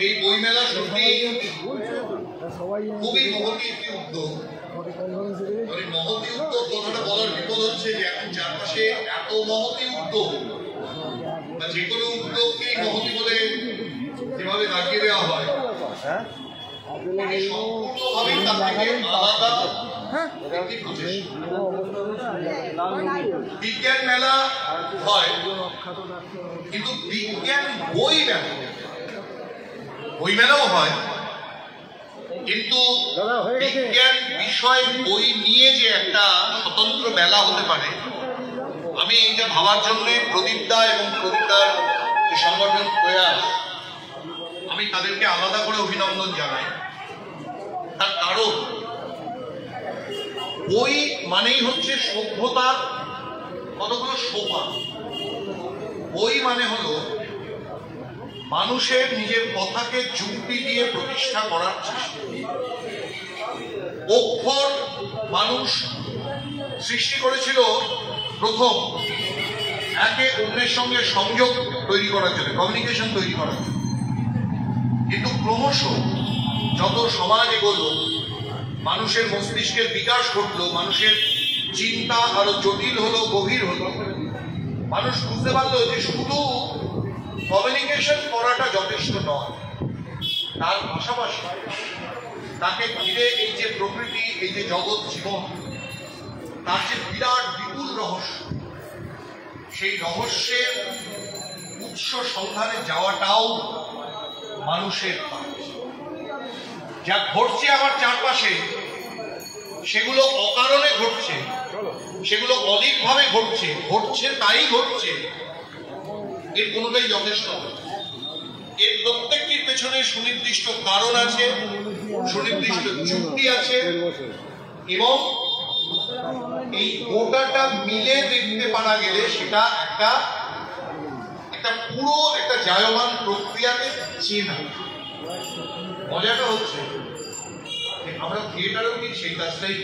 এই বইমেলা সত্যি খুবই মহৎ একটি উদ্যোগ। মহতী উদ্যোগ কথাটা বলার বিপদ হচ্ছে যে এখন চারপাশে এত মহতী উদ্যোগ বা যে কোনো উদ্যোগকেই মহতী বলে যেভাবে দাঁড়িয়ে দেওয়া হয়, সম্পূর্ণভাবেই তার থেকে আলাদা একটি প্রচেষ্টা। বিজ্ঞান মেলা হয়, কিন্তু বিজ্ঞান বই মেলাও হয়, কিন্তু বিজ্ঞান বিষয় বই নিয়ে যে একটা স্বতন্ত্র মেলা হতে পারে, আমি এইটা ভাবার জন্য প্রদীপদা এবং প্রদীপদার যে সংগঠন প্রয়াস, আমি তাদেরকে আলাদা করে অভিনন্দন জানাই। তার কারণ বই মানেই হচ্ছে সভ্যতার কতগুলো সোপান। বই মানে হলো মানুষের নিজের কথাকে যুক্তি দিয়ে প্রতিষ্ঠা করার চেষ্টা। অক্ষর মানুষ সৃষ্টি করেছিল প্রথম একে অন্যের সঙ্গে সংযোগ তৈরি করার জন্য, কমিউনিকেশন তৈরি করার জন্য। কিন্তু ক্রমশ যত সমাজ এগোলো, মানুষের মস্তিষ্কের বিকাশ ঘটলো, মানুষের চিন্তা আরো জটিল হলো, গভীর হলো, মানুষ বুঝতে পারলো যে শুধু কমিউনিকেশন করাটা যথেষ্ট নয়, তার পাশাপাশি তাকে ঘিরে এই যে প্রকৃতি, এই যে জগৎ জীবন, তার যে বিরাট বিপুল রহস্য, সেই রহস্যের উৎস সন্ধানে যাওয়াটাও মানুষের কাজ। যা ঘটছে আমার চারপাশে, সেগুলো অকারণে ঘটছে, সেগুলো অলিকভাবে ঘটছে তাই ঘটছে, এর কোনোটাই যথেষ্ট নয়। এর প্রত্যেকটির পেছনে সুনির্দিষ্ট কারণ আছে, সুনির্দিষ্ট যুক্তি আছে, এবং এই গোটাটা মিলে দেখতে পারা গেলে সেটা একটা পুরো একটা জায়মান প্রক্রিয়াকে চেনা। মজাটা হচ্ছে আমরা থিয়েটারেও কি সেই কাজটাই,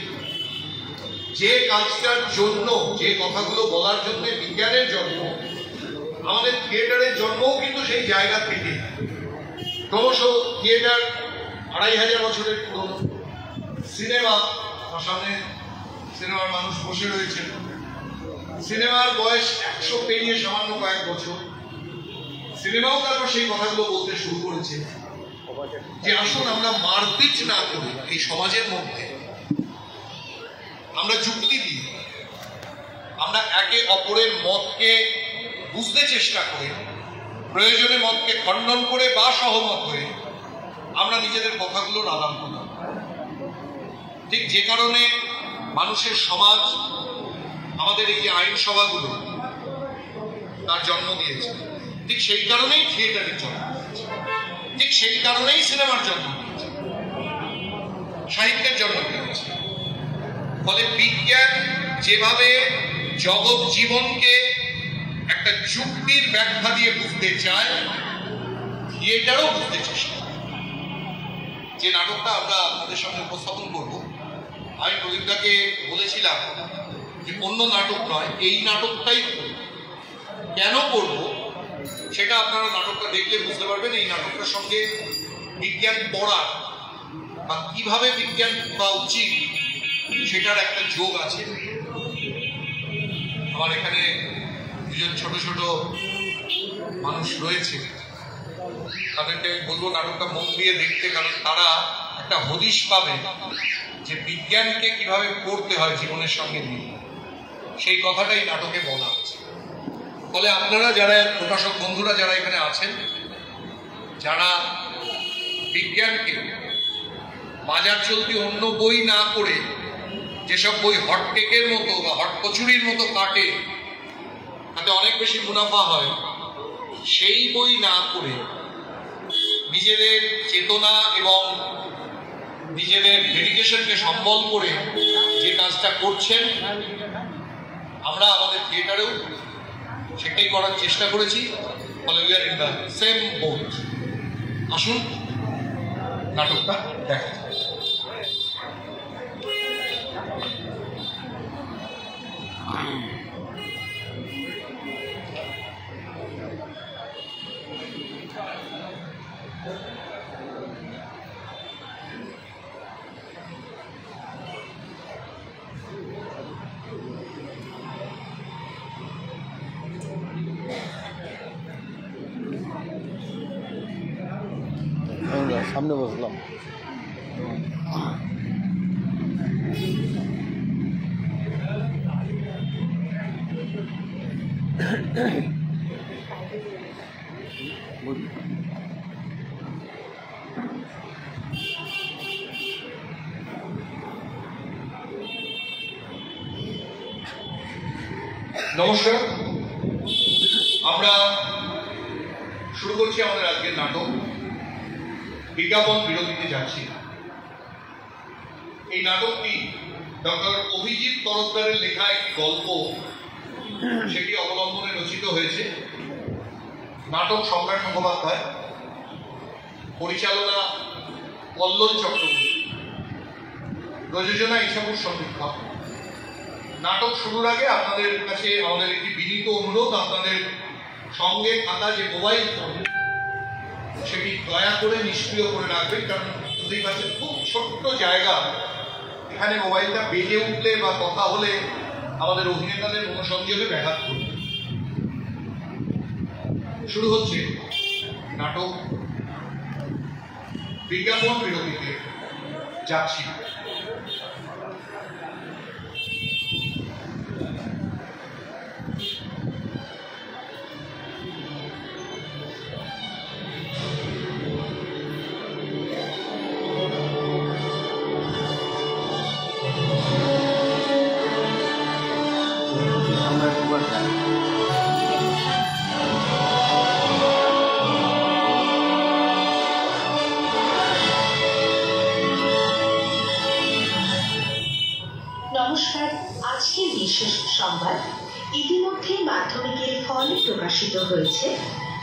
যে কাজটার জন্য, যে কথাগুলো বলার জন্য বিজ্ঞানের জন্ম, আমাদের থিয়েটারের জন্মও কিন্তু সেই জায়গা থেকে। ক্রমশ থিয়েটার 2500 বছরের পুরনো। সিনেমা, সামনে সিনেমার মানুষ বসে রয়েছে, সিনেমার বয়স 100 পেরিয়ে সামান্য কয়েক বছর। সিনেমাও তারপর সেই কথাগুলো বলতে শুরু করেছে যে আসুন আমরা মারপিট না করি, এই সমাজের মধ্যে আমরা যুক্তি দিই, আমরা একে অপরের মতকে বুঝতে চেষ্টা করে, প্রয়োজনে মতকে খণ্ডন করে বা সহমত হয়ে আমরা নিজেদের কথাগুলোর আদান প্রদান। ঠিক যে কারণে মানুষের সমাজ, আমাদের এই যে আইনসভাগুলো তার জন্ম দিয়েছে, ঠিক সেই কারণেই থিয়েটারের জন্ম দিয়েছে, ঠিক সেই কারণেই সিনেমার জন্ম দিয়েছে, সাহিত্যের জন্ম দিয়েছে। ফলে বিজ্ঞান যেভাবে জগৎ জীবনকে একটা যুক্তির ব্যাখ্যা দিয়ে বুঝতে চায়, থিয়েটারও বুঝতে চেষ্টা। যে নাটকটা আমরা আপনাদের সামনে উপস্থাপন করব, আমি প্রদীপদাকে বলেছিলাম যে অন্য নাটক নয়, এই নাটকটাই কেন করব সেটা আপনারা নাটকটা দেখলে বুঝতে পারবেন। এই নাটকটার সঙ্গে বিজ্ঞান পড়া বা কিভাবে বিজ্ঞান পড়া উচিত সেটার একটা যোগ আছে। আমার এখানে দুজন ছোট ছোট মানুষ রয়েছে, তাদেরকে বলবো নাটকটা মন দিয়ে দেখতে, কারণ তারা একটা হদিশ পাবে যে বিজ্ঞানকে কিভাবে পড়তে হয় জীবনের সঙ্গে নিয়ে, সেই কথাটাই নাটকে বলা আছে। ফলে আপনারা যারা প্রকাশক বন্ধুরা যারা এখানে আছেন, যারা বিজ্ঞানকে বাজার চলতি অন্য বই না করে, যেসব বই হটকেকের মতো বা হট কচুরির মতো কাটে, তাতে অনেক বেশি মুনাফা হয়, সেই বই না করে নিজেদের চেতনা এবং নিজেদের ডেডিকেশনকে সম্বল করে যে কাজটা করছেন, আমরা আমাদের থিয়েটারেও সেটাই করার চেষ্টা করেছি। ফলে we are in the same boat. আসুন নাটকটা দেখা। সামনে বসলাম। নমস্কার, আমরা শুরু করছি আমাদের আজকের নাটক বিজ্ঞাপন বিরতিতে যাচ্ছি। এই নাটকটি ডক্টর অভিজিৎ তরফদারের লেখা একটি গল্প, সেটি অবলম্বনে রচিত হয়েছে। নাটক সম্রাট মুখোপাধ্যায়, পরিচালনা কল্লোল চক্রবর্তী, প্রযোজনা ইসাপুর সমীক্ষক। নাটক শুরুর আগে আপনাদের কাছে আমাদের একটি বিনীত অনুরোধ, আপনাদের সঙ্গে থাকা যে মোবাইল ফোন সেটি দয়া করে নিষ্ক্রিয় করে রাখবেন, কারণ বুঝতেই পারছেন খুব ছোট্ট জায়গা, এখানে মোবাইলটা বেজে উঠলে বা কথা হলে আমাদের অভিনেতাদের মনোসংযোগে ব্যাঘাত করবে। শুরু হচ্ছে নাটক বিজ্ঞাপন বিরতিতে যাচ্ছি। নমস্কার, আজকের বিশেষ সংবাদ। ইতিমধ্যে মাধ্যমিকের ফল প্রকাশিত হয়েছে।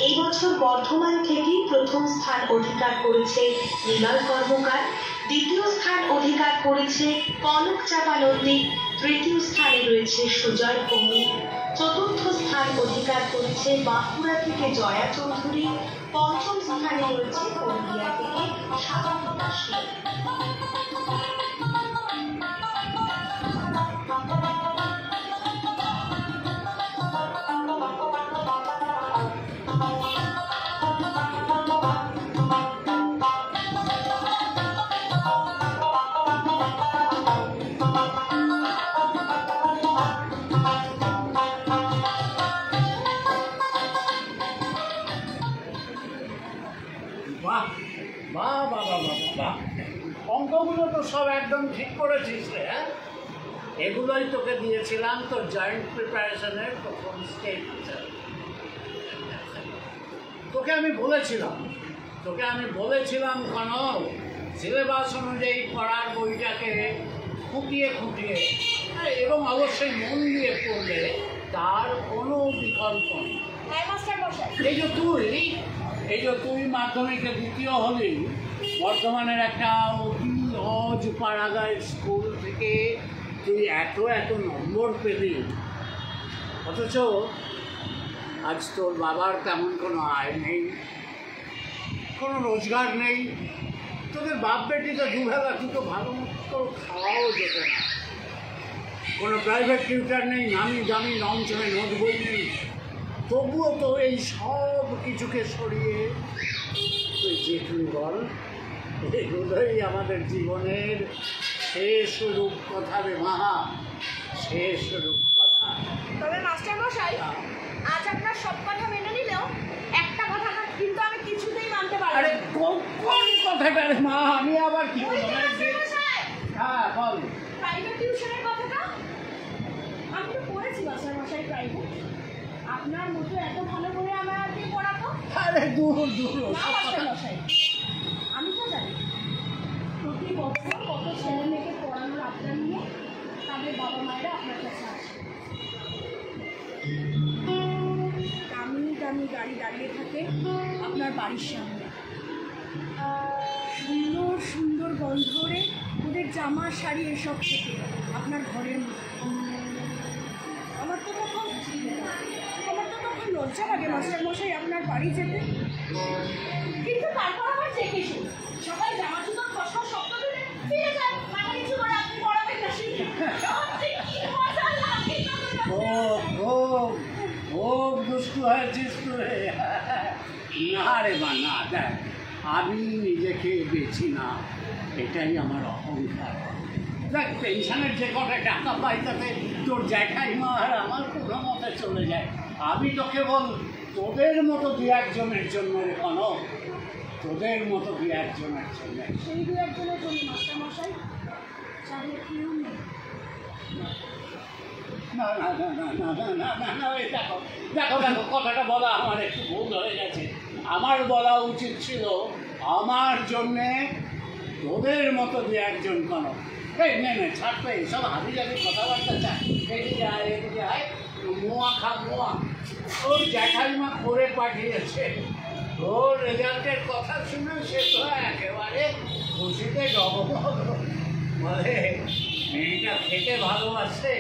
এই বছর বর্ধমান থেকে প্রথম স্থান অধিকার করেছে নিলয় কর্মকার, দ্বিতীয় স্থান অধিকার করেছে কনক চাপা নন্দী, তৃতীয় স্থানে রয়েছে সুজয় ভৌমিক, চতুর্থ স্থান অধিকার করেছে বাঁকুড়া থেকে জয়া চৌধুরী, পঞ্চম স্থানে রয়েছে পুরুলিয়া থেকে স্বাগতিকা সেন। বাহ বাহ বাহ বাহ বাহ, অঙ্কগুলো তো সব একদম ঠিক করেছিস রে। হ্যাঁ, এগুলোই তোকে দিয়েছিলাম তোর জয়েন্ট প্রিপারেশনের প্রথম স্টেজ। তোকে আমি বলেছিলাম কেন, সিলেবাস অনুযায়ী পড়ার বইটাকে খুঁটিয়ে এবং অবশ্যই মন দিয়ে পড়লে তার কোনো বিকল্প নেই। এই যে তুই মাধ্যমিকে দ্বিতীয় হলি, বর্ধমানের একটা অতি অজ পাড়াগাঁয়ের স্কুল থেকে তুই এত নম্বর পেলি, অথচ আজ তোর বাবার তেমন কোনো আয় নেই, কোনো রোজগার নেই। তোদের বাপ বেটিতে দুবেলা দুটো ভালো মতো খাওয়াও যেত না, কোনো প্রাইভেট টিউটার নেই, নামি দামি লঞ্চনে নোট বই নেই। তবুও তো এই সব কিছুকে সরিয়ে তুই যেটুকু বল, এগুলোই আমাদের জীবনের শেষ রূপ কথা রে মা, শেষ রূপ কথা। তবে মাস্টার মশাই, আজ আপনার সব কথা মেনে নিলেও একটা কথা কিন্তু আমি কিছুতেই মানতে পারবো না। আরে কোন কথাটা রে মা, আমি আবার কি বলবো? হ্যাঁ বল। প্রাইভেট টিউশনের কথাটা আমি তো পড়েছি মাস্টার মশাই, প্রাইভেট। আপনার মতো এত ভালো করে আমাকে পড়াতো? আরে দূর মাস্টার মশাই, আমি তো জানি প্রতি বছর কত ছেলে মেয়েকে পড়ানোর আপনার নিয়ে তাদের বাবা মায়েরা আপনার কাছে আসে। দামি গাড়ি দাঁড়িয়ে থাকে আপনার বাড়ির সামনে, সুন্দর গন্ধ ওড়ে ওদের জামা শাড়ি এসব থেকে আপনার ঘরের মধ্যে। আমার তো তখন লজ্জা লাগে মাস্টার মশাই আপনার বাড়ি যেতে, কিন্তু তারপর আবার দেখে শুনি সবাই জামা জুতোর খসখস শব্দ দিলে ফিরে যায়, মাথা নিচু করে আপনি পড়াবেন না শিখে। খুব দুষ্টু হয়েছিস তুই। না রে মা, না, দেখ আমি নিজেকে বেছি না, এটাই আমার অহংকার। দেখ, পেনশনের যে কটা টাকা পাই তাতে তোর জ্যাঠাইমা আর আমার কোনো মতে চলে যায়। আমি তো কেবল তোদের মতো দু একজনের জন্য রে কনক, তোদের মতো দু একজনের জন্য। সেই দু একজনের জন্য মাস্টারমশাই যাদের কেউ নেই। না না না না না না না না না, এই দেখো দেখো দেখো, কথাটা বলা আমার একটু ভুল হয়ে গেছে। আমার বলা উচিত ছিল আমার জন্যে তোদের মতো দু একজন কনক। এই নে নে, ছাড়বে সব হাবি জাবি কথাবার্তা চায়। এদিকে আয়, এদিকে আয়, মোয়া খা মোয়া। ওর জ্যাঠাইমা করে পাঠিয়েছে, ওর রেজাল্টের কথা শুনে সে তো একেবারে খুশিতে ডবডব। বলে মেয়েটা খেতে ভালোবাসে,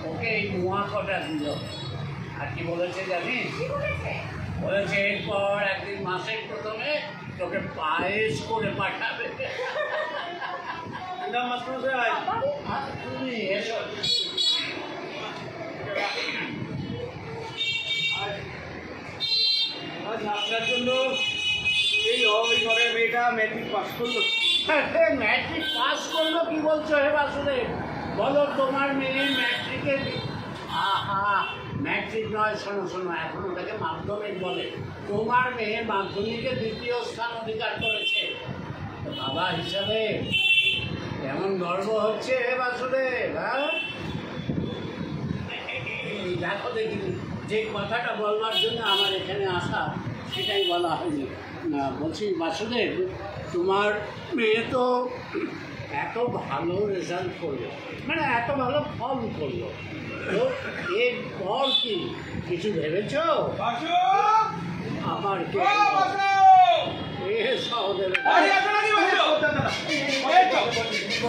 ওকে এই মোয়া কটা দিল। আর কি বলেছে জানিস? বলেছে এরপর একদিন মাসের প্রথমে তোকে পায়েস করে পাঠাবে। তুমি এসো। আজ আপনার জন্য এই ঘরের মেয়েটা ম্যাট্রিক পাস করলো। ম্যাট্রিক পাস করলো কি বলছো হে বাসুদেব? বলো তোমার মেয়ে ম্যাট্রিকে, আহা ম্যাট্রিক নয়, শোনো শোনো, এখন ওটাকে মাধ্যমিক বলে। তোমার মেয়ে মাধ্যমিকে দ্বিতীয় স্থান অধিকার করেছে। বাবা হিসাবে কেমন গর্ব হচ্ছে হে বাসুদেব। হ্যাঁ, দেখো দেখি, যে কথাটা বলবার জন্য আমার এখানে আসা সেটাই বলা হয়নি। না, বলছি বাসুদেব, তোমার মেয়ে তো এত ভালো রেজাল্ট করলো, মানে এত ভালো ফল করলো, তো এরপর কি কিছু ভেবেছ? আমার কে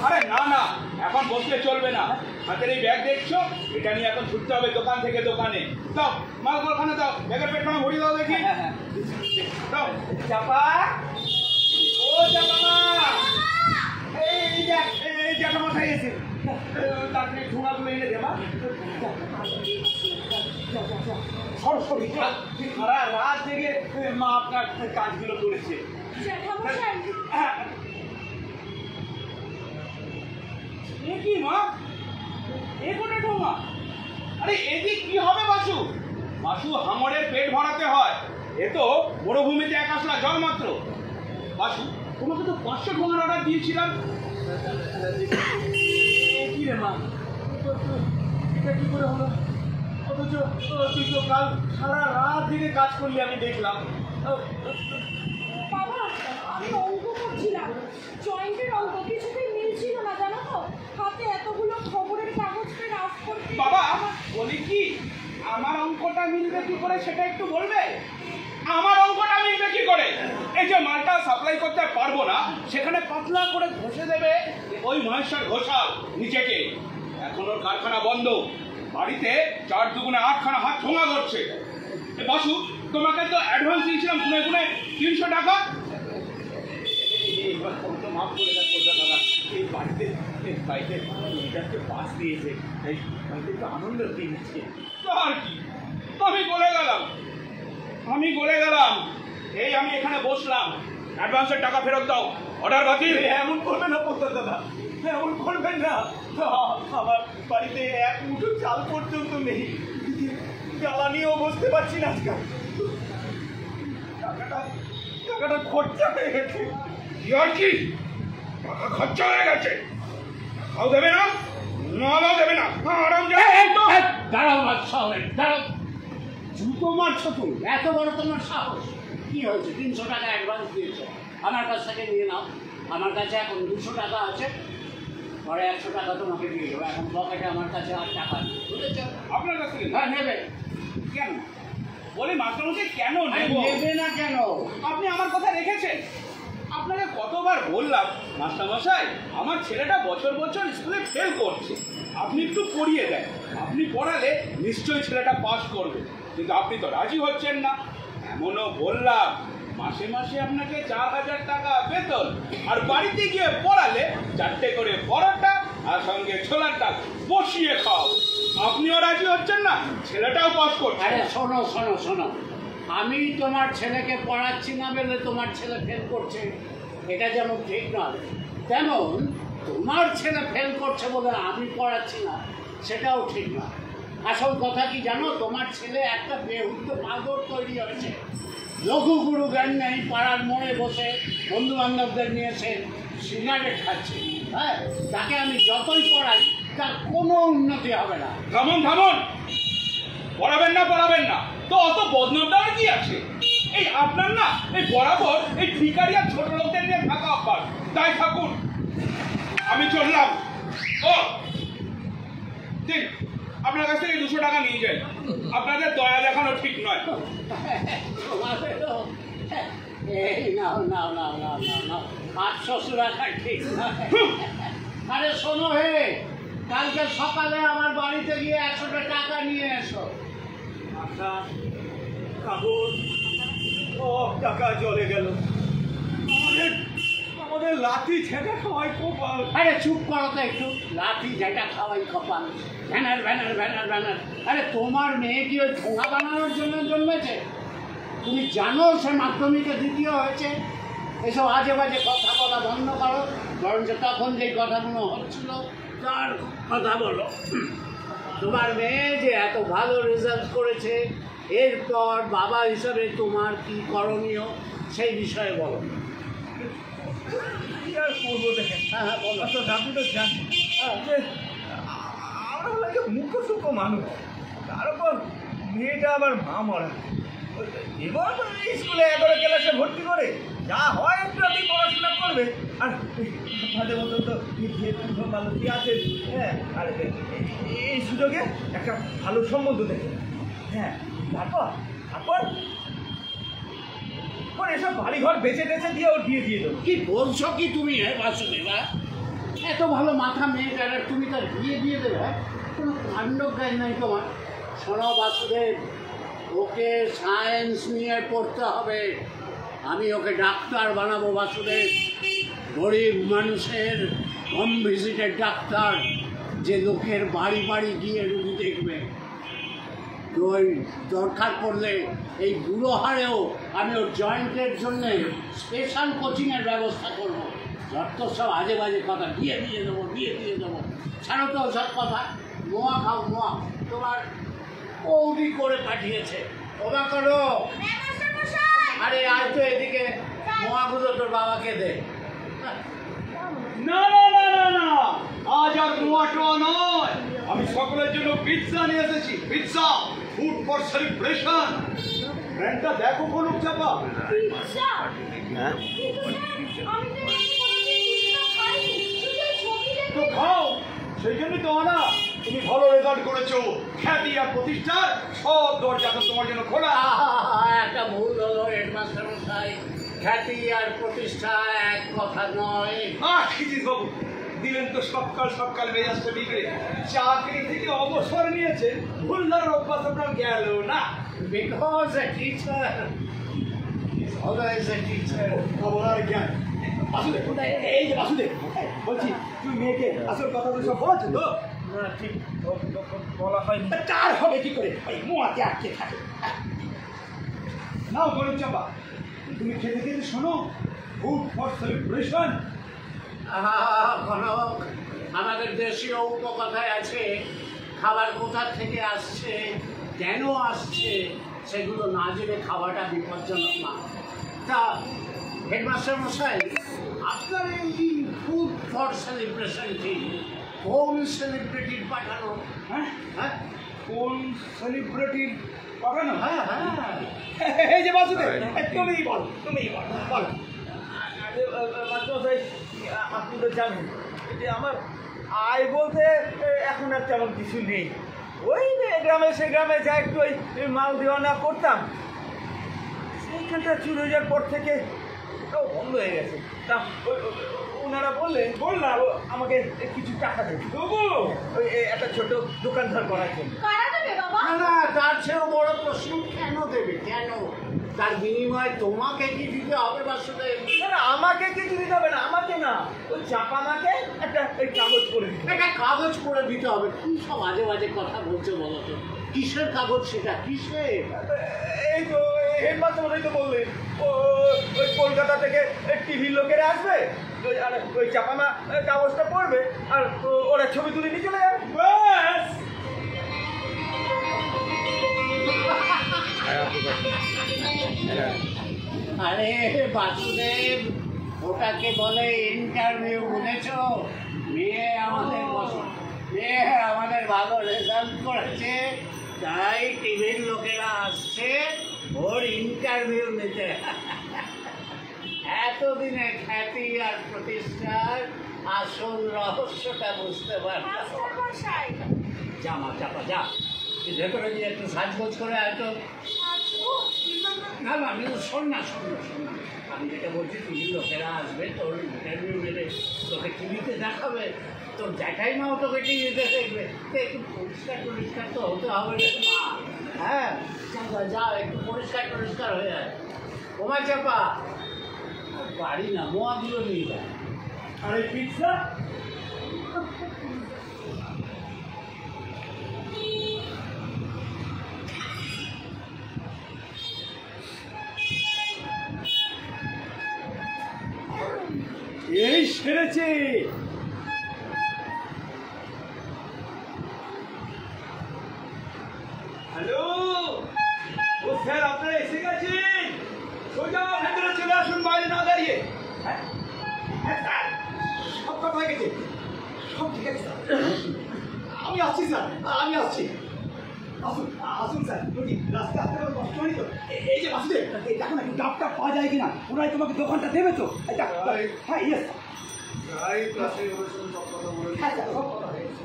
আরে না না, এখন বসলে চলবে না। হাতের এই ব্যাগ দেখছো, এটা নিয়ে এখন ছুটতে হবে দোকান থেকে দোকানে। দাও মালগুলো ওখানে দাও, ব্যাগের পেটখানা ভরিয়ে দাও দেখি। দাও চাপা, ও চাপা মা, এই জ্যাঠা মশাই এসে তাড়াতাড়ি ঠোঙাগুলো এনে দেবা। সরস্বতী সারা রাত জেগে মা আপনার কাজগুলো করেছে। এ কি মা, এ কোনে ঠোঙা? আরে এদি কি হবে বাসু? বাসু হাঙরের পেট ভরাতে হয়, এ তো মরুভূমিতে এক আসলা জল মাত্র। বাসু, তোমাকে তো 500 ঠোঙার অর্ডার দিয়েছিলাম। কি রে মা, এটা কি করে হলো? অথচ তুই তো কাল সারা রাত জেগে কাজ করলি, আমি দেখলাম। বাবা, আমি অঙ্ক করছিলাম, জয়েন্টের অঙ্ক, কিছুতেই মিলছিল না জানো তো। হাতে এতগুলো খবরের কাগজকে রাফ করতে। বাবা বলি কি, আমার অঙ্কটা মিলবে কি করে সেটা একটু বলবে? আমার অঙ্কটা মিলবে কি করে? এই যে মালটা সাপ্লাই করতে পারবো না, সেখানে পাতলা করে ঘষে দেবে ওই মহেশ্বর ঘোষাল নিজেকে। এখন ওর কারখানা বন্ধ, বাড়িতে 4 দুগুণে 8খানা হাত ঠোঙা করছে। বাসু, তোমাকে তো অ্যাডভান্স দিয়েছিলাম গুনে গুনে 300 টাকা। মাফ করে দাদা, এই বাড়িতে মেয়েটাকে পাস দিয়েছে, এই বাড়িতে একটু আনন্দ দিয়েছে। তো আর কি, আমি বলে গেলাম, এই আমি এখানে বসলাম, অ্যাডভান্সের টাকা ফেরত দাও, অর্ডার বাতিল। এমন করবেন না পোস্টার দাদা, এমন করবেন না। আমার বাড়িতে এক মুঠো চাল পর্যন্ত নেই, জ্বালানিও বসতে পারছি না আজকাল। টাকাটা খরচা হয়ে গেছে। কি আর কি, টাকা খরচা হয়ে গেছে? খাও দেবে না, মালাও দেবে না, আরাম দাঁড়াও বাদশাহ, দাঁড়াও। জুতো মারছো তুমি, এত বড় তোমার সাহস? কি হয়েছে? 300 টাকা অ্যাডভান্স দিয়েছো, আমার কাছ থেকে নিয়ে নাও। আমার কাছে এখন 200 টাকা আছে, পরে 100 টাকা তোমাকে দিয়ে দেবো। এখন পকেটে আমার কাছে আর টাকা নেই, বুঝেছ? আপনার কাছ থেকে? হ্যাঁ, নেবে। কেন বলি মাস্টারমশাই, কেন নেবে না কেন? আপনি আমার কথা রেখেছেন? আপনাকে কতবার বললাম মাস্টারমশাই, আমার ছেলেটা বছর বছর স্কুলে ফেল করছে, আপনি একটু পড়িয়ে দেন, আপনি পড়ালে নিশ্চয়ই ছেলেটা পাস করবে। কিন্তু আপনি তো রাজি হচ্ছেন না। এমনও বললাম মাসে মাসে আপনাকে 4000 টাকা বেতন, আর বাড়িতে গিয়ে পড়ালে 4টে করে পরোটা আর সঙ্গে ছোলার ডাল বসিয়ে খাও। আপনিও রাজি হচ্ছেন না, ছেলেটাও পাস করছে। আরে শোনো শোনো শোনো, আমি তোমার ছেলেকে পড়াচ্ছি না বলে তোমার ছেলে ফেল করছে, এটা যেমন ঠিক নয়, তেমন তোমার ছেলে ফেল করছে বলে আমি পড়াচ্ছি না সেটাও ঠিক নয়। আসল কথা কি জানো, তোমার ছেলে একটা বেহুদ্দ পাগল তৈরি হয়েছে। লঘু গুরু জ্ঞান নেই, পাড়ার মোড়ে বসে বন্ধু বান্ধবদের নিয়ে সে সিগারেট খাচ্ছে। হ্যাঁ, তাকে আমি যতই পড়াই তার কোনো উন্নতি হবে না। থামুন থামুন, পড়াবেন না তো অত বদনাম দেওয়ার কি আছে? এই আপনার না এই বরাবর এই ভিখারি আর ছোট লোকদের নিয়ে থাকা অভ্যাস, তাই থাকুন, আমি চললাম। ও ঠিক, আপনার কাছ থেকে 200 টাকা নিয়ে যাই, আপনাদের দয়া দেখানো ঠিক নয়। এই নাও নাও নাও নাও নাও নাও, 800 টাকা ঠিক নয়। আরে শোনো হে, কালকে সকালে আমার বাড়িতে গিয়ে 100 টাকা নিয়ে এসো। আচ্ছা, কাগজ সব টাকা চলে গেল। আমাদের লাঠি ছেঁকা খাওয়াই কপাল। আরে চুপ করো তো একটু, লাঠি যেটা খাওয়াই কপাল, ব্যানার ব্যানার ব্যানার ব্যানার। আরে তোমার মেয়ে কি ওই ঠোঙা বানানোর জন্য জন্মেছে? তুমি জানো সে মাধ্যমিকে দ্বিতীয় হয়েছে? এসব আজে বাজে কথা বলা বন্ধ করো, বরঞ্চ তখন যে কথাগুলো হচ্ছিল তার কথা বলো। তোমার মেয়ে যে এত ভালো রেজাল্ট করেছে, এরপর বাবা হিসাবে তোমার কি করণীয় সেই বিষয়ে বলো। কি আর করবো দেখেন? হ্যাঁ হ্যাঁ বলো। আচ্ছা, আপনি তো জানেন যে আমরা হলো একটা মুখ্য সূক্ষ্ম মানুষ, তার উপর মেয়েটা আবার মা মরা। এবার স্কুলে 11 ক্লাসে ভর্তি করে যা হয় একটু আপনি পড়াশোনা করবে, আর মাঝে মতো তো মানুষই আছে। হ্যাঁ, আর এই সুযোগে একটা ভালো সম্বন্ধ দেখে, হ্যাঁ, তারপর এসব বাড়িঘর বেঁচে টেচে দিয়ে ওর বিয়ে দিয়ে দেবো। কি বলছো কি তুমি? হ্যাঁ বাসুদেবা, এত ভালো মাথা মেয়েটার আর তুমি তার বিয়ে দিয়ে দেবে? কোনো কাণ্ডজ্ঞান নাই তোমার। শোনো বাসুদেব, ওকে সায়েন্স নিয়ে পড়তে হবে, আমি ওকে ডাক্তার বানাবো বাসুদেব। গরিব মানুষের হোম ভিজিটের ডাক্তার, যে লোকের বাড়ি বাড়ি গিয়ে রুগী দেখবে। তো ওই দরকার পড়লে এই বুড়ো হারেও আমি ওর জয়েন্টের জন্যে স্পেশাল কোচিংয়ের ব্যবস্থা করবো। যত সব আজে বাজে কথা, বিয়ে দিয়ে দেবো। ছাড়ো তো সব কথা, মোয়া খাও মোয়া। তোমার বৌদি করে পাঠিয়েছে, ওবা করো। আরে আয় তো এদিকে, মোয়াগুলো তোর বাবাকে দে। না না না না না, আজ আর মোয়াটোয়া নয়, আমি সকলের জন্য পিৎজা নিয়ে এসেছি। Pizza, food for celebration. ব্র্যান্ডটা দেখো কোন চাপা। তো খাও, সেই জন্যই তো আনা। তুমি ভালো রেজাল্ট করেছো, খ্যাতি আর প্রতিষ্ঠার সব দরজা তো তোমার জন্য খোলা। একটা ভুল হলো হেডমাস্টার মশাই, খ্যাতি আর প্রতিষ্ঠা এক কথা নয়। খিজিস বাবু, দিলেন তো সকাল মেজাজটা বিগড়ে। চাকরি থেকে অবসর নিয়েছে, ভুল ধরার অভ্যাস আপনার গেল না। Because a teacher is always a teacher. খবর জ্ঞান। বাসুদেব, এই যে বাসুদেব, বলছি তুই মেয়েকে আসল কথা তো সব বলছো তো? না, ঠিক বলা হয়নি। তার হবে কি করে, ওই মোয়াতে আটকে থাকে। নাও গরম চাপা, তুমি খেতে খেতে শোনো, ফুড ফর সেলিব্রেশন। কনক, আমাদের দেশীয় উপকথায় আছে, খাবার কোথা থেকে আসছে, কেন আসছে, সেগুলো না জেনে খাওয়াটা বিপজ্জনক না। তা হেডমাস্টার মশাই, আপনার এই ফুড ফর সেলিব্রেশনটি কোন সেলিব্রিটির পাঠানো? হ্যাঁ, হ্যাঁ কোন সেলিব্রিটির পাঠানো? হ্যাঁ হ্যাঁ, এই যে বাসুদেব, তুমিই বলো, বলো। মাস্টারমশাই, আপনি তো জানেন যে আমার আয় বলতে এখন আর তেমন কিছু নেই। ওই গ্রামে সে গ্রামে যা একটু ওই মাল দেওয়া করতাম, সেইখানটা চুরি হয়ে যাওয়ার পর থেকে ওটাও বন্ধ হয়ে গেছে। তা ওনারা বললাম আমাকে কিছু টাকা দেবে, তবু ওই একটা ছোট দোকানদার করার জন্য। না না, তার চেয়েও বড় প্রশ্ন, কেন দেবে? কেন? তার বিনিময়ে তোমাকে কি দিতে হবে বাসুদেব? না, আমাকে কিছু দিতে হবে না, আমাকে না, ওই চাপা মাকে একটা ওই কাগজ করে দিতে হবে। একটা কাগজ করে দিতে হবে? কি সব আজে বাজে কথা বলছো বলো তো? কিসের কাগজ সেটা, কিসের? এই তো হেডমাস্টার তো বললেন ওই কলকাতা থেকে টিভির লোকেরা আসবে, আর ওই চাপানা কাগজটা পড়বে আর ওরা ছবি তুলে নিয়ে চলে যাবে। ব্যাস আরে বাসুদেব, ওটাকে বলে ইন্টারভিউ, বুঝেছো? মেয়ে আমাদের ভালো রেজাল্ট করেছে, তাই টিভির লোকেরা আসছে ওর ইন্টারভিউ নিতে। এতদিনে খ্যাতি আর প্রতিষ্ঠার আসল রহস্যটা বুঝতে পারলাম। মাস্টারমশাই, জামা চাপা যা, ভেতরে গিয়ে একটু সাজগোজ করে হয়তো। না আমি শোন না, আমি যেটা বলছি, টিভির লোকেরা আসবে, তোর ইন্টারভিউ নেবে, তোকে টিভিতে দেখাবে, তোর দেখাই মাও তোকে টিভিতে দেখবে, তো একটু পরিষ্কার তো হতে হবে রে মা। হ্যাঁ যা একটু পরিষ্কার হয়ে যায়। ওমা চাপা, বাড়ি না মোয়াগুলো নিয়ে যায়। আর এই পিৎজা এই সেরেছে। হ্যালো, ও স্যার আপনারা এসে গেছেন? সোজা ভেতরে চলে আসুন, বাইরে না দাঁড়িয়ে। হ্যাঁ হ্যাঁ স্যার, সব কথা হয়ে গেছে, সব ঠিক আছে স্যার। আমি আসছি স্যার, আমি আসছি। আসুন আসুন স্যার, বলছি রাস্তা আসতে কোনো কষ্ট হয়নি তো? এই যে বাসুদেব, এই দেখো না একটু ডাবটা পাওয়া যায় কিনা, ওরাই তোমাকে দোকানটা দেবে তো? হ্যাঁ ইয়েস প্রায় ক্লাসে ওদের সঙ্গে সব কথা বলেছি। হ্যাঁ স্যার, সব কথা হয়ে গেছে।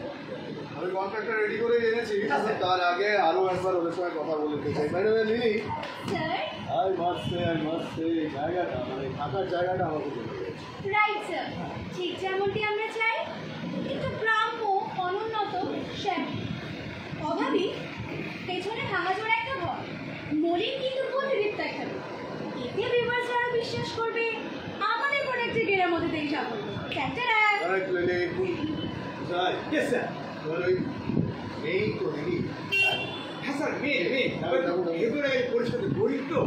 আমি কন্ট্রাক্টটা রেডি করে এনেছি, হ্যাঁ, স্যার। তার আগে আরও একবার ওদের সঙ্গে কথা বলতে চাই। বাইরে lily, sir. I must say জায়গাটা, মানে থাকার জায়গাটা আমাকে বলতে হবে। রাইট স্যার, ঠিক যেমনটি আমরা চাই, একটু গ্রাম্য, অনুন্নত, অভাবী, পেছনে ভাঙাচোরা একটা ঘর, মলিন কিন্তু বুদ্ধিদীপ্ত একটা ঘর। এতে ভিউয়ার্স আরও বিশ্বাস করবে আমাদের প্রোডাক্টের গেরার মধ্যে থেকে সাফল্য। ক্যাপ্টারা কারেক্ট লিলি, স্যার। Yes sir. এবার ওই এই তো লিলি, হ্যাঁ স্যার, মেয়ে ভেতরে পরিষ্কার গরিব তো।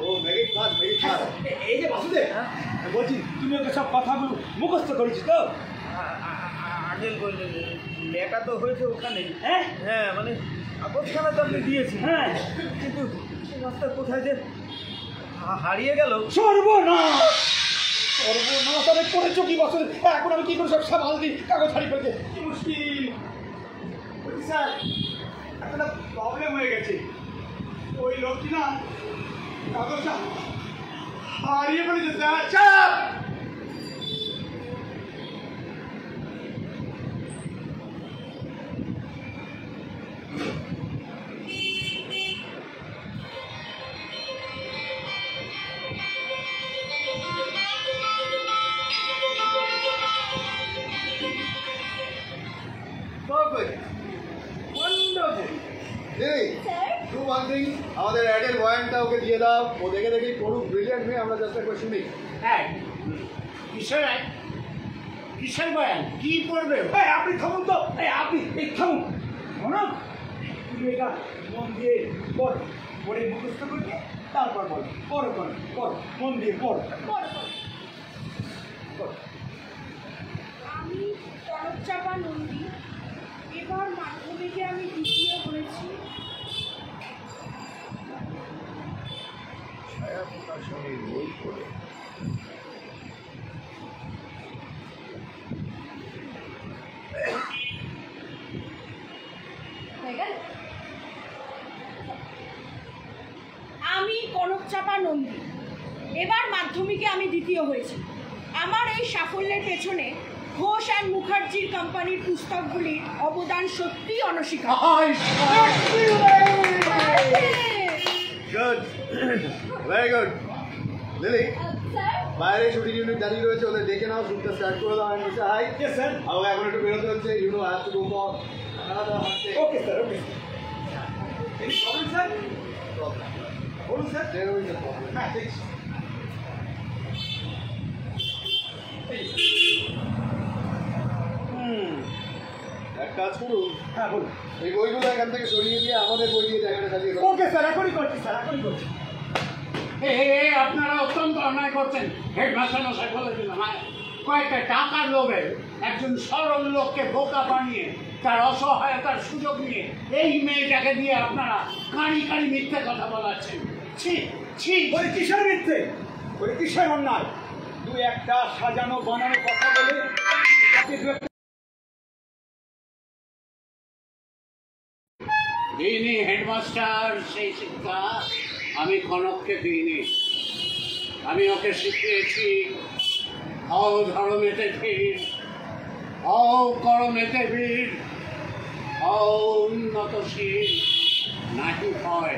ও মেঘে কাজ, মেঘে হ্যাঁ কাজ। স্যার, এই যে বাসুদেব, বলছি তুমি ওকে সব কথাগুলো মুখস্থ করেছি তো? আগের বললেন লেখা তো হয়েছে ওখানে। হ্যাঁ হ্যাঁ মানে কাগজখানা তো আপনি দিয়েছি, হ্যাঁ। কিন্তু মাস্টার কোথায় যে হারিয়ে গেল। সর্বনাশ, সর্বনাশ, আমি করেছো কি বাসুদেব? এখন আমি কি করে সব সামাল দিই? কাগজ হারিয়ে ফেলছে, কি মুশকিল। বলছি স্যার, একটা প্রবলেম হয়ে গেছে। ওই লোকটি না কাগজটা হারিয়ে ফেলেছে স্যার। চাপ Perfect. Wonderful. Lily, sir. do one thing, আমাদের অ্যাডের বয়ানটা ওকে দিয়ে দাও, ও দেখে দেখেই পড়ুক, ব্রিলিয়ান্ট মেয়ে, আমরা জাস্ট একবার শুনি। হ্যাঁ, কিসের বয়ান, কি করবে? এই আপনি থামুন তো, আপনি থামুন। শোনো, তুমি এটা মন দিয়ে পড়ো, পড়ে মুখস্থ করবে, তারপর বলো। পড়ো, মন দিয়ে পড়ো। আমি কনকচাপা নন্দী, এবার মাধ্যমিকে আমি দ্বিতীয় হয়েছি। ছায়া প্রকাশনের বই পড়ে হয়ে গেল? আমি কনকচাপা নন্দী, এবার মাধ্যমিকে আমি দ্বিতীয় হয়েছি। আমার এই সাফল্যের পেছনে ঘোষ অ্যান্ড মুখার্জির কোম্পানির পুস্তকগুলির অবদান সত্যিই অনস্বীকার্য। Good, very good. Lily, sir, বাইরে শুটিং ইউনিট দাঁড়িয়ে রয়েছে, ওদের ডেকে নাও, শুটটা স্টার্ট করে দাও। আমি হাই Yes, sir. আমাকে এখন একটু বেরোতে হচ্ছে, you know I have to go for another হান্টে। Okay sir, okay. Any problem sir? বলুন sir. There is a problem. হ্যাঁ, ঠিক। একটা কাজ করুন, হ্যাঁ বলুন। এই বইগুলো এখান থেকে সরিয়ে দিয়ে আমাদের বই দিয়ে জায়গাটা সাজিয়ে দেবো। ওকে স্যার, এখনই করছি স্যার, এখনই করছি। আপনারা অত্যন্ত অন্যায় করছেন। হেডমাস্টার মশাই বলে দিলাম, কয়েকটা টাকার লোভে একজন সরল লোককে বোকা বানিয়ে তার অসহায়তার সুযোগ নিয়ে এই মেয়েটাকে দিয়ে আপনারা কাঁড়ি কাঁড়ি মিথ্যে কথা বলাচ্ছেন। ছি ছি। ওই কিসের মিথ্যে, ওই কিসের অন্যায়? দুই একটা সাজানো বানানো কথা বলে তাকে দু একটা দিইনি হেডমাস্টার, সেই শিক্ষা আমি কনককে দিইনি। আমি ওকে শিখিয়েছি হও ধর্মেতে বীর, হও করমেতে বীর, হও উন্নতশীল, নাহি হয়।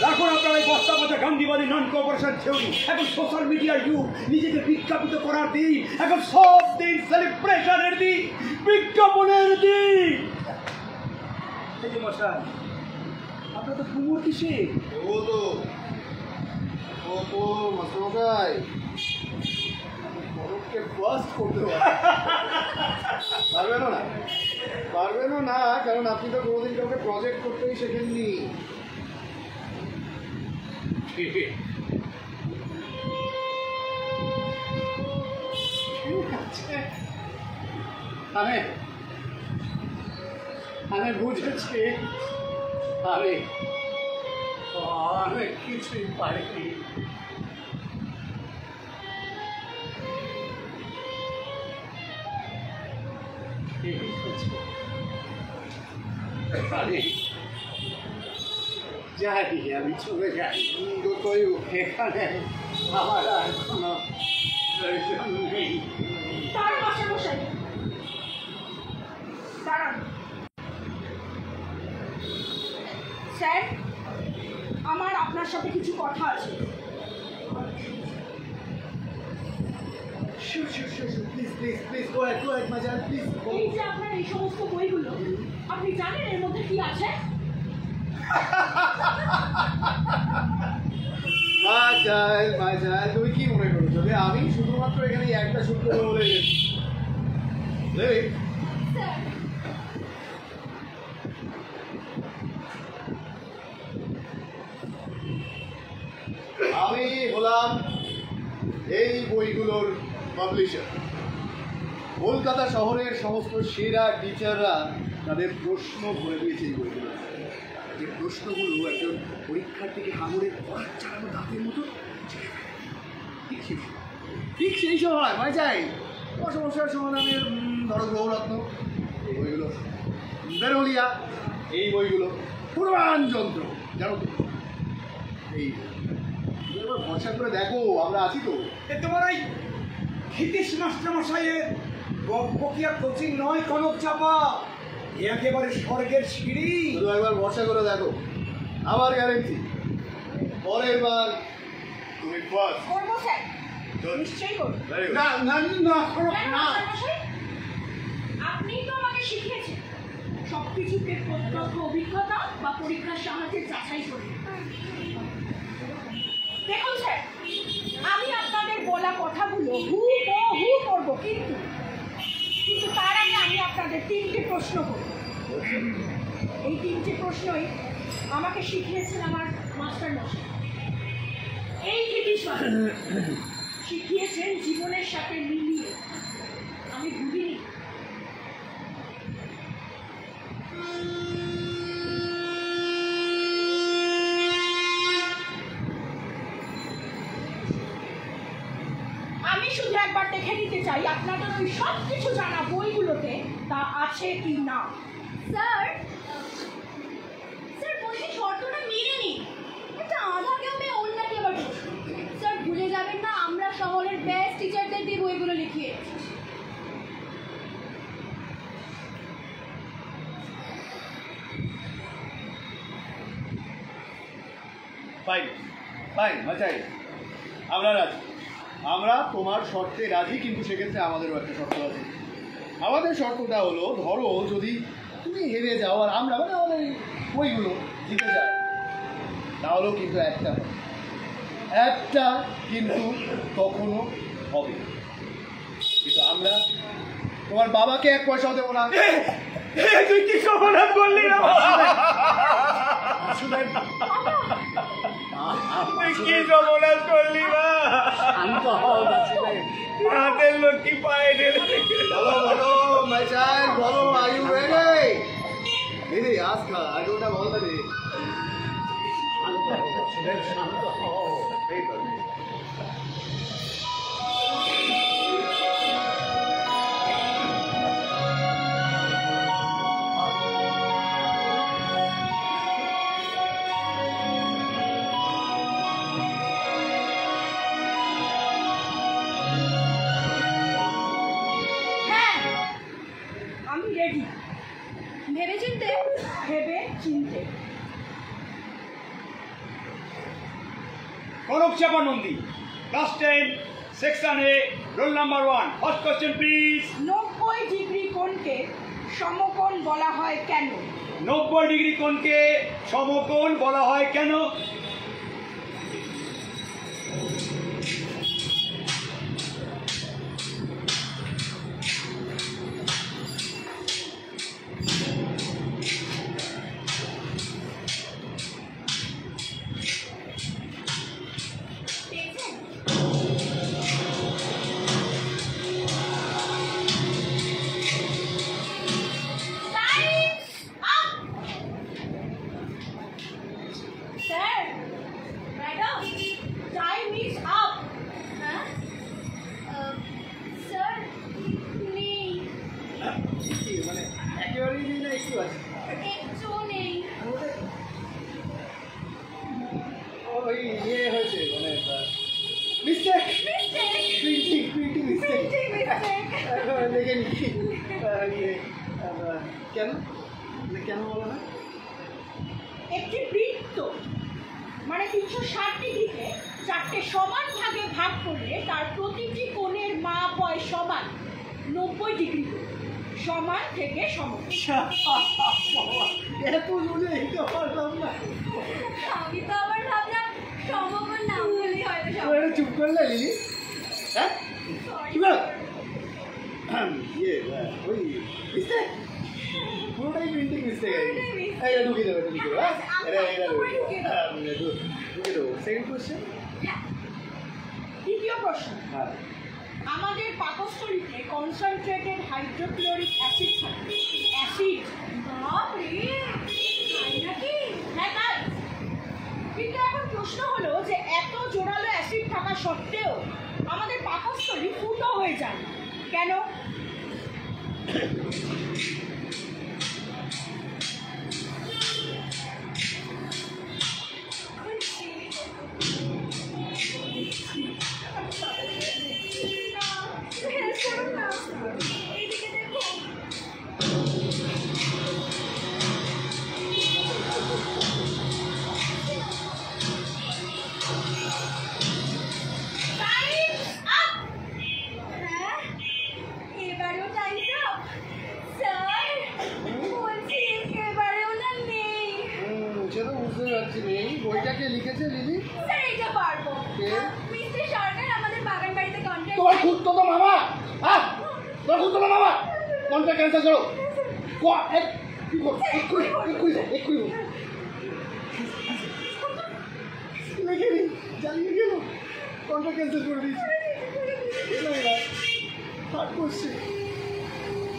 রাখুন আপনার এই বস্তা পচা গান্ধীবাদী নন কোঅপারেশন থিওরি। এখন সোশ্যাল মিডিয়ার যুগ, নিজেকে বিজ্ঞাপিত করার দিন, এখন সব দিন সেলিব্রেশনের দিন, বিজ্ঞাপনের দিন। এই যে মশাই, আপনার তো কুমোর কিসে? ও তো মাস্টারমশাই কনককে ফার্স্ট করতে পারবেনও না, পারবেনও না, কারণ আপনি তো কোনোদিন কাউকে প্রজেক্ট করতেই শেখেননি। ঠিক আছে, আমি বুঝেছি, আমি অনেক কিছুই পারিনি। ঠিক আছে, যাই, আমি চলে যাই। এখানে আমার আর কোনো প্রয়োজন নেই। দাঁড়ান মাস্টারমশাই, দাঁড়ান। স্যার, আমার আপনার সাথে কিছু কথা আছে। Please go ahead, my child, please go. এই যে আপনার এই সমস্ত বইগুলো, আপনি জানেন এর মধ্যে কি আছে? My child, তুমি কি মনে করছো যে আমি শুধুমাত্র এখানে একটা সূত্র বলে গেছি? স্যার, আমি হলাম এই বইগুলোর পাবলিশার। কলকাতা শহরের সমস্ত সেরা টিচাররা তাদের প্রশ্ন ভরে দিয়েছে এই বইগুলো। যে প্রশ্নগুলো একজন পরীক্ষার্থীকে হাঙরের পড়ার চালানো দাঁতের মতো ঠিক সেই সময় চাই সমস্যার সমাধানের ধরো গৌরত্ন এই বইগুলো, বেরোলিয়া এই বইগুলো, পুরাণ যন্ত্র জানো তো এই এবার ভরসা করে দেখো, আমরা আছি তো। তোমার ওই ক্ষিতীশ মাস্টারমশাইয়ের বকবকিয়া কোচিং নয় কনক চাপা, একেবারে স্বর্গের সিঁড়ি। শুধু একবার ভরসা করে দেখো, আমার গ্যারেন্টি পরের বার তুমি ফার্স্ট। করবো স্যার, নিশ্চয়ই করবো। না না না কেন মাস্টারমশাই? আপনিই তো আমাকে শিখিয়েছেন সবকিছুকে প্রত্যক্ষ অভিজ্ঞতা বা পরীক্ষার সাহায্যে যাচাই করে। দেখুন স্যার, আমি আপনাদের বলা কথাগুলো হুবহু করবো, কিন্তু তার আগে আমি আপনাদের 3টে প্রশ্ন করব। এই 3টে প্রশ্নই আমাকে শিখিয়েছেন আমার মাস্টারমশাই। এই ক্ষিতীশ শিখিয়েছেন জীবনের সাথে মিলিয়ে। আমি ভুলিনি। আমি শুধু একবার দেখে নিতে চাই আপনাদের ওই সব কিছু জানা বইগুলোতে তা আছে কি না। স্যার, বলছি শর্তটা মেনে নিন। একটা আধা কেউ মেয়ে অন্যকে আবার দোষ। স্যার, ভুলে যাবেন না আমরা শহরের বেস্ট টিচারদের দিয়ে বইগুলো লিখিয়ে। ফাইন মাচাই, আমরা রাজি, আমরা তোমার শর্তে রাজি, কিন্তু সেক্ষেত্রে আমাদেরও একটা শর্ত আছে। আমাদের শর্তটা হলো, ধরো যদি তুমি হেরে যাও আর আমরা আমাদের বইগুলো জিতে যাই, তাহলেও কিন্তু একটা কিন্তু তখনও হবে। কিন্তু আমরা তোমার বাবাকে 1 পয়সাও দেবো না। তুই কি সমাধান করলি না? তুই কি সমাধান করলি না? শান্ত হও বাসুদেব। হাতের লক্ষ্মী পায়ে ঢেলে বলো বলো মাই চাইল্ড, বলো আর ইউ রেডি? দিদি আজকা I don't have all the day. শান্ত হও বাসুদেব, শান্ত হও। হ্যাঁ, আমি রেডি। ভেবে চিনতে Kanak Chapa Nandi, class 10, section A, roll number 1। First question please. 90 degree কোণকে সমকোণ বলা হয় কেন? 90 ডিগ্রি কোণকে সমকোণ বলা হয় কেন? Sir, madam, time is up. হ্যাঁ স্যার, নেই, মানে একেবারেই নেই না একটু আছে? একটু নেই। ওই ইয়ে হয়েছে মানে মিস্টেক, প্রিন্টিং মিস্টেক। দেখে নি কেন কেন বলো না? একটি বৃত্ত মানে 360 ডিগ্রিকে 4টে সমান ভাগে ভাগ করলে তার প্রতিটি কোণের মাপ হয় সমান 90 ডিগ্রি করে। সমান থেকে সমান। এত জোরে এইটা পারলাম না। আমি তো আবার ভাবলাম সমকোণ নাম বলি হয়তো তোরা চুপ করলে লিলি? হ্যাঁ কি বল? ইয়ে ওই মিস্টেক, পুরোটাই প্রিন্টিং মিস্টেক। এই ঢুকিয়ে দেবো, ঢুকিয়ে দেবো। ঢুকিয়ে দেবো। Second question. দ্বিতীয় প্রশ্ন, হ্যাঁ, আমাদের পাকস্থলীতে কনসেন্ট্রেটেড হাইড্রোক্লোরিক অ্যাসিড থাকে। অ্যাসিড বাপরে, তাই নাকি? হ্যাঁ তাই। কিন্তু এখন প্রশ্ন হলো যে এত জোরালো অ্যাসিড থাকা সত্ত্বেও আমাদের পাকস্থলী ফুটো হয়ে যায় না। কেন? এইদিকে দেখো। এবারেও টাইমস আপ। স্যার, বলছি এবারেও না নেই। সে তো বুঝতে পারছি নেই। বইটাকে লিখেছে লিলি? স্যার, এটা পারবো। কে? মিস্টার সরকার আমাদের বাগান বাড়িতে কন্ট্যাক্ট। তোমার খুঁজতো তো মামা। হ্যাঁ, তোমার খুঁজতো তো মামা। কন্ট্রাক্ট ক্যান্সেল করো। কি করো? এক্ষুনি লিখে নি, জানিয়ে গেল। কন্ট্রাক্ট ক্যান্সেল করে দিয়েছি। Third question.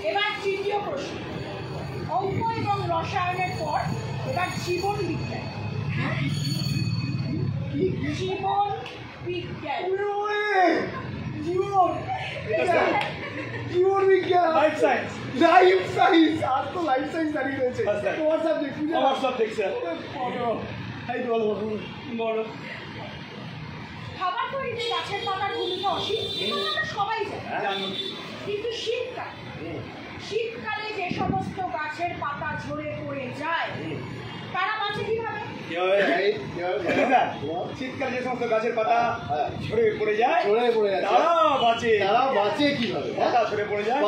এবার তৃতীয় প্রশ্ন, অঙ্ক এবং রসায়নের পর এবার জীবন বিজ্ঞান। জীবন বিজ্ঞান। জীবন বিজ্ঞান, লাইফ সায়েন্স। লাইফ সায়েন্স, আর তো লাইফ সায়েন্স দাঁড়িয়ে রয়েছে। তোমার সাবজেক্ট? আমার সাবজেক্ট স্যার। এই তো বলো। খাবার তৈরিতে গাছের পাতার ভূমিকা অসীম, এটা আমরা সবাই জানি। কিন্তু শীতকালে যে সমস্ত গাছের পাতা ঝরে পড়ে যায় তারা বাঁচে কিভাবে? শীতকালে যে সমস্ত গাছের পাতা ঝরে পড়ে যায় তারা বাঁচে কিভাবে? পাতা ঝরে পড়ে যায়,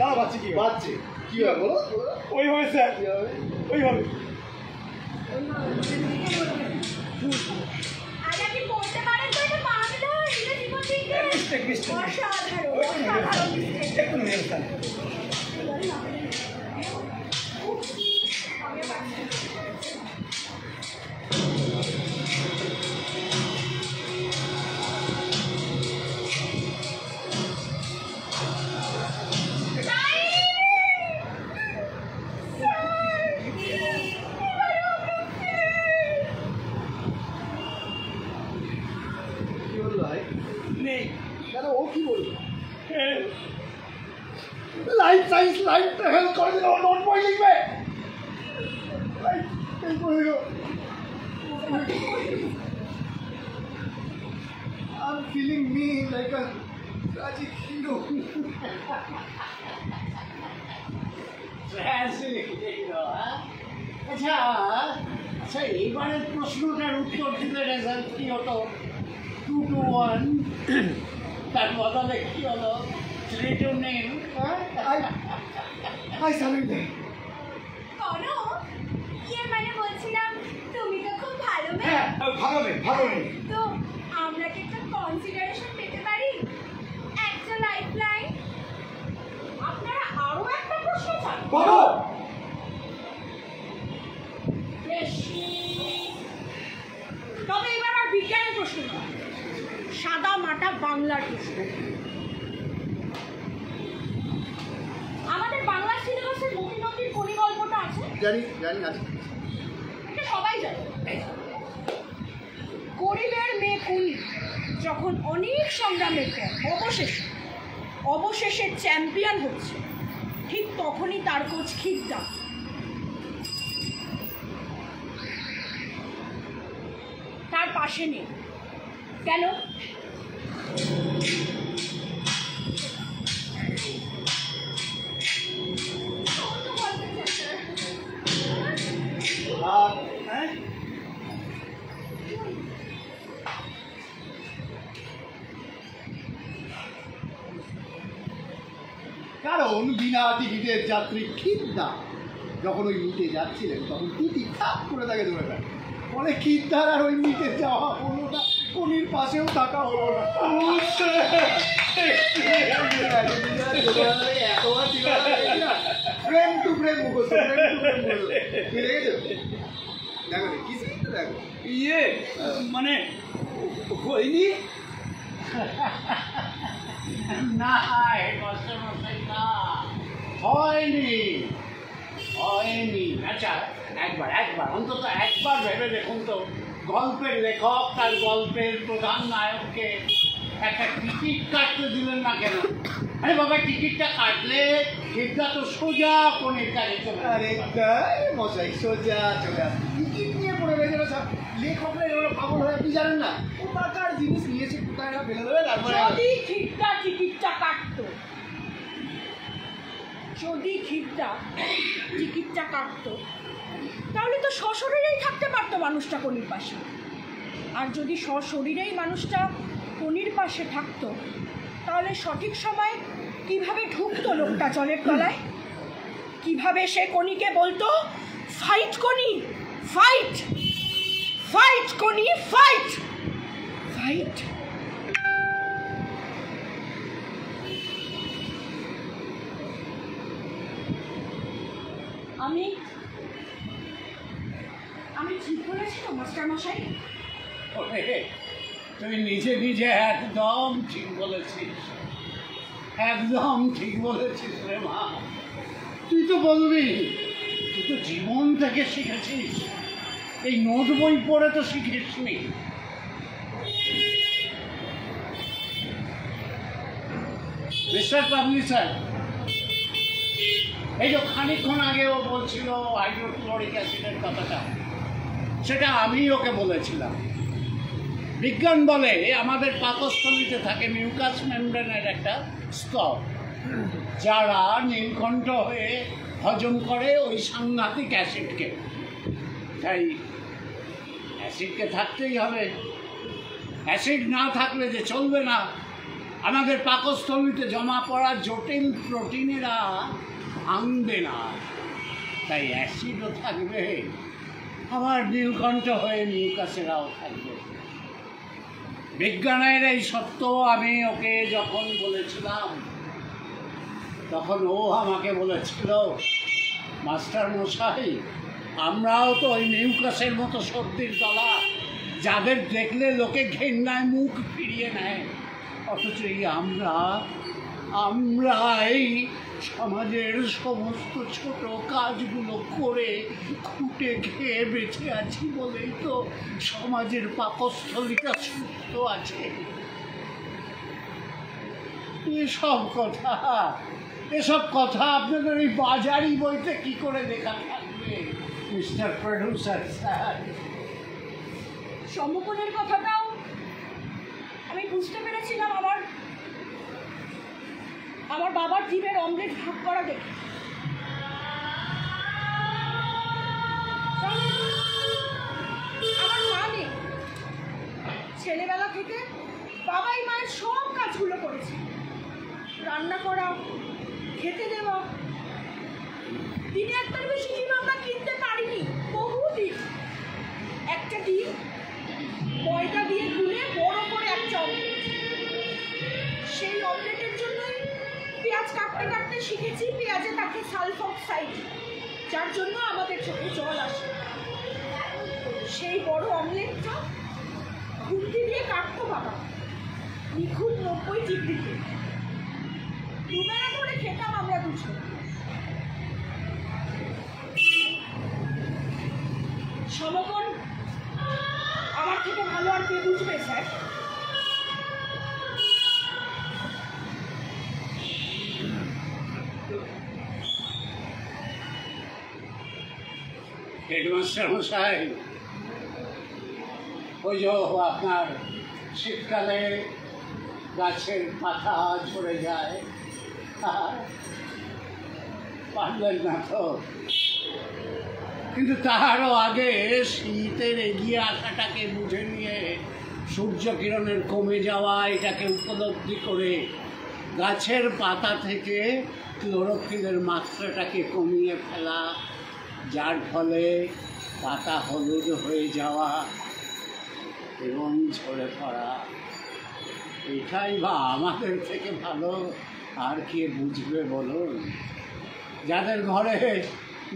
তারা বাঁচে কিভাবে বলো? ওইভাবে স্যার, ওইভাবে। আজ আপনি পড়তে পারেন তো এটা বাংলা এটা জীবন বিজ্ঞান। অসাধারণ, অসাধারণ। একটু ভাই? নেই। কেন, ও কি বললো? লাইফ সায়েন্স লাইফ হেল্প করে দিল, নোট বই লিখবে। I'm feeling me like a tragic hero. আচ্ছা আচ্ছা, এইবারের প্রশ্নটার উত্তর দিলে রেজাল্ট কি হতো? 2-1, তার বদলে কি হলো 3-0। I surrender. করো ইয়ে মানে বলছিলাম তুমি তো খুব ভালো মেয়ে, হ্যাঁ, ভালো নেই, ভালো নেই। তো আমরা কি একটা কনসিডারেশন পেতে পারি, একটা লাইফ লাইন? আপনারা আরো একটা প্রশ্ন চান? বলো। বেশ, তবে এবার আর বিজ্ঞানের প্রশ্ন না, সাদা মাটা বাংলার প্রশ্ন। আমাদের বাংলা সিলেবাসের মতিনদীর কোনি গল্পটা আছে, জানি জানি আছে। এটা সবাই জানে। গরিবের মেয়ে কুলি যখন অনেক সংগ্রামের পর অবশেষে চ্যাম্পিয়ন হচ্ছে, ঠিক তখনই তার কোচ খিদ্দা তার পাশে নেই। কেন? হ্যাঁ, কারণ বিনা টিকিটের যাত্রী খিদ্দা যখন ওই মিটে যাচ্ছিলেন তখন টুটি খাপ করে তাকে ধরে ফেলে। ফলে খিদ্দার আর ওই মিটে যাওয়া হলো না, কনির পাশেও থাকা হলো না। ফ্রেম টু ফ্রেম মুখস্থ, ফ্রেম টু ফ্রেম মুখস্থ। তুমি দেখেছো? দেখো নি, কি সিনটা দেখো। ইয়ে মানে হয়নি। না হেডমাস্টার মশাই, না হয়নি, হয়নি। আচ্ছা একবার অন্তত একবার ভেবে দেখুন তো, গল্পের লেখক তার গল্পের প্রধান নায়ককে একটা টিকিট কাটতে দিলেন না কেন? আরে বাবা, টিকিটটা কাটলে খিদ্দা তো সোজা কোণের কাছে চলে যাবে। আরে তাই মশাই, সোজা চলে আসে। টিকিট নিয়ে পড়ে রয়েছে না সব লেখকরা, এগুলো পাগল হয়ে, আপনি জানেন না ও টাকার জিনিস নিয়েছে কোথায় না ফেলে দেবে, তারপরে যদি খিদ্দা টিকিটটা কাটতো, তাহলে তো সশরীরেই থাকতে পারতো মানুষটা কনির পাশে। আর যদি সশরীরেই মানুষটা কনির পাশে থাকতো, তাহলে সঠিক সময় কিভাবে ঢুকতো লোকটা জলের তলায়? কিভাবে সে কনিকে বলতো, fight Koni, fight, fight Koni, fight, fight. আমি ঠিক বলেছি তো মাস্টার মশাই? তুই নিজে নিজে একদম ঠিক বলেছিস, একদম ঠিক বলেছিস রে মা। তুই তো বলবি, তুই তো জীবন থেকে শিখেছিস, এই নোট বই পড়ে তো শিখিসনি। মিস্টার পাবলিশার, এই যে খানিকক্ষণ আগে ও বলছিল হাইড্রোক্লোরিক অ্যাসিডের কথাটা, সেটা আমি ওকে বলেছিলাম। বিজ্ঞান বলে আমাদের পাকস্থলীতে থাকে মিউকাস মেমব্রেনের একটা স্তর, যারা নীলকণ্ঠ হয়ে হজম করে ওই সাংঘাতিক অ্যাসিডকে। তাই অ্যাসিডকে থাকতেই হবে, অ্যাসিড না থাকলে যে চলবে না। আমাদের পাকস্থলীতে জমা পড়া জটিল প্রোটিনেরা ভাঙবে না, তাই অ্যাসিডও থাকবে, আবার নীলকণ্ঠ হয়ে মিউকাসেরাও থাকবে। বিজ্ঞানের এই সত্য আমি ওকে যখন বলেছিলাম, তখন ও আমাকে বলেছিল, মাস্টার মশাই, আমরাও তো ওই মিউকাসের মতো সর্দির দলা, যাদের দেখলে লোকে ঘেন্নায় মুখ ফিরিয়ে নেয়, অথচ এই আমরা এই সমাজের সমস্ত ছোট কাজগুলো করে খুঁটে খেয়ে বেঁচে আছি বলেই তো সমাজের পাকস্থলীটা সুস্থ আছে। এসব কথা আপনাদের এই বাজারি বইতে কি করে লেখা থাকবে মিস্টার প্রডিউসার স্যার? সম্মুখনের কথাটাও আমি বুঝতে পেরেছিলাম আমার বাবার জীবের অমলেট ভাগ করা দেখে। আমার মা নেই, ছেলেবেলা থেকে বাবাই মায়ের সব কাজগুলো করেছে, রান্না করা, খেতে দেওয়া। দিনে একটার বেশি ডিম আমরা কিনতে পারিনি বহুদিন। একটা ডিম ময়দা দিয়ে গুলে বড় করে একটা অমলেট। সেই অমলেটের জন্যই পেঁয়াজ কাটতে কাটতে শিখেছি পেঁয়াজে থাকে সালফক্সাইড, যার জন্য আমাদের চোখে জল আসে। সেই বড় অমলেটটা খুন্তি দিয়ে কাটতো বাবা, নিখুঁত 90 ডিগ্রিতে। দুবেলা ধরে খেতাম আমরা দুজন। সমকন আমার থেকে ভালো আর কে বুঝবে স্যার? হেডমাস্টার মশাই, ওই যে আপনার শীতকালে গাছের পাতা ঝরে যায়, পারলেন না তো। কিন্তু তাহারও আগে শীতের এগিয়ে আসাটাকে বুঝে নিয়ে সূর্য কিরণের কমে যাওয়া এটাকে উপলব্ধি করে গাছের পাতা থেকে ক্লোরোফিলের মাত্রাটাকে কমিয়ে ফেলা, যার ফলে পাতা হলুদ হয়ে যাওয়া এবং ঝরে পড়া, এটাই বা আমাদের থেকে ভালো আর কে বুঝবে বলুন? যাদের ঘরে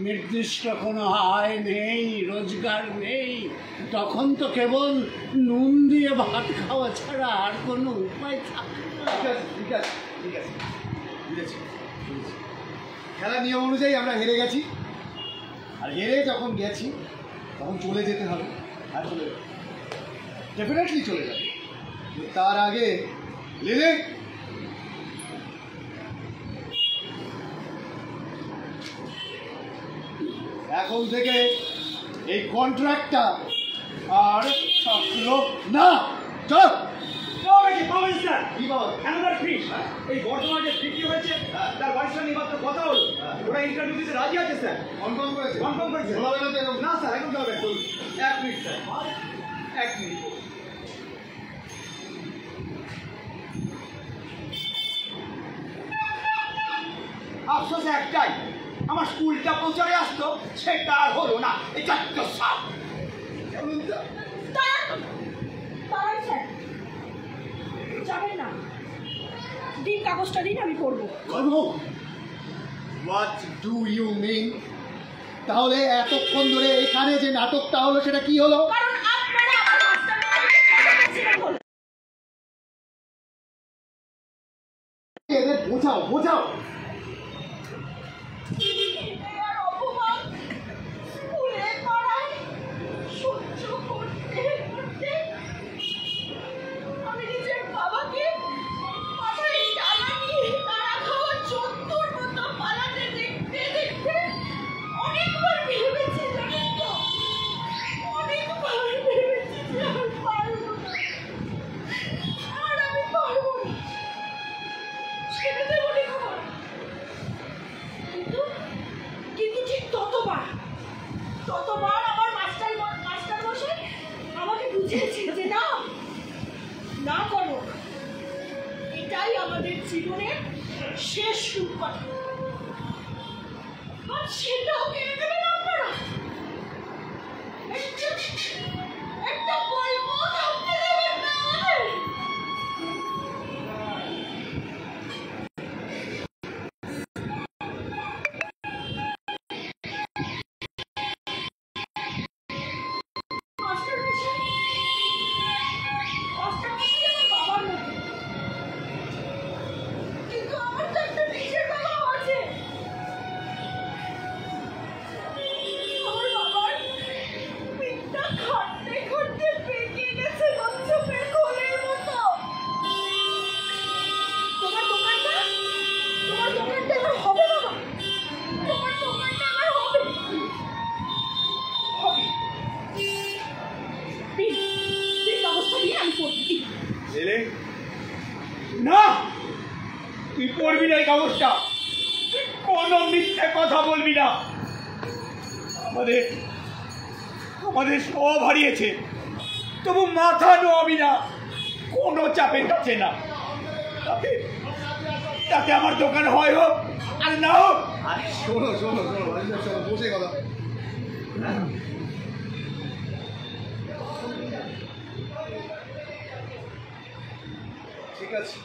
নির্দিষ্ট কোনো আয় নেই, রোজগার নেই, তখন তো কেবল নুন দিয়ে ভাত খাওয়া ছাড়া আর কোনো উপায় থাকে না। ঠিক আছে বুঝেছি। খেলার নিয়ম অনুযায়ী আমরা হেরে গেছি, আর হেরে যখন গেছি তখন চলে যেতে হবে। আর চলে যাবে, ডেফিনেটলি চলে যাবে। তার আগে লিলি, এখন থেকে এই কন্ট্রাক্টটা আর থাকলো না। চল এই বর্তমানে বিক্রি হয়েছে, তার বাড়ির সঙ্গে মাত্র কথা হলো, ওরা ইন্টারভিউ দিতে রাজি আছে স্যার। কনফার্ম করেছে? কনফার্ম করেছে। না স্যার, এখন কি হবে? 1 মিনিট স্যার, 1 মিনিট। আফসোস একটাই, আমার স্কুলটা প্রচারে আসতো, সেটা আর হলো না। এটা তো সাপ। দাঁড়ান স্যার, যাবেন না। দিন কাগজটা দিন, আমি করবো। What do you mean? তাহলে এতক্ষণ ধরে এখানে যে নাটকটা হলো সেটা কি হলো? কারণ আপনারা আমার মাস্টারকে বলে। এদের বোঝাও বোঝাও। আর অপমান স্কুলে পাড়ায় সহ্য করতে করতে আমি নিজের বাবাকে মাথায় টানা নিয়ে তারা খাওয়া চত্বর মতো পালাতে দেখতে দেখতে অনেকবার ভেবেছি, জানেন তো, অনেকবার ভেবেছি যে আর পারবো না, আর আমি পারবো না, ছেড়ে দেবো লেখাপড়া। কিন্তু ঠিক ততবার আমার মাস্টার মশাই আমাকে বুঝিয়েছে যে না করো, এটাই আমাদের জীবনের শেষ রূপকথা। আর সেটাও কেড়ে দেবেন আপনারা। একটা গল্প থাকতে দেবেন না আমাদের। কিন্তু আমার তো একটা নিজের বাবা আছে। আমার বাবার পিঠটা খাট না, তুই পড়বি না এই কাগজটা, তুই কোনো মিথ্যে কথা বলবি না। আমাদের আমাদের সব হারিয়েছে, তবু মাথা নোয়াবি না, কোনো চাপের কাছে না। তাতে তাতে আমার দোকান হয় হোক আর না হোক। আরে শোনো শোনো শোনো রাজীব শোনো, বসে কথা। ঠিক আছে,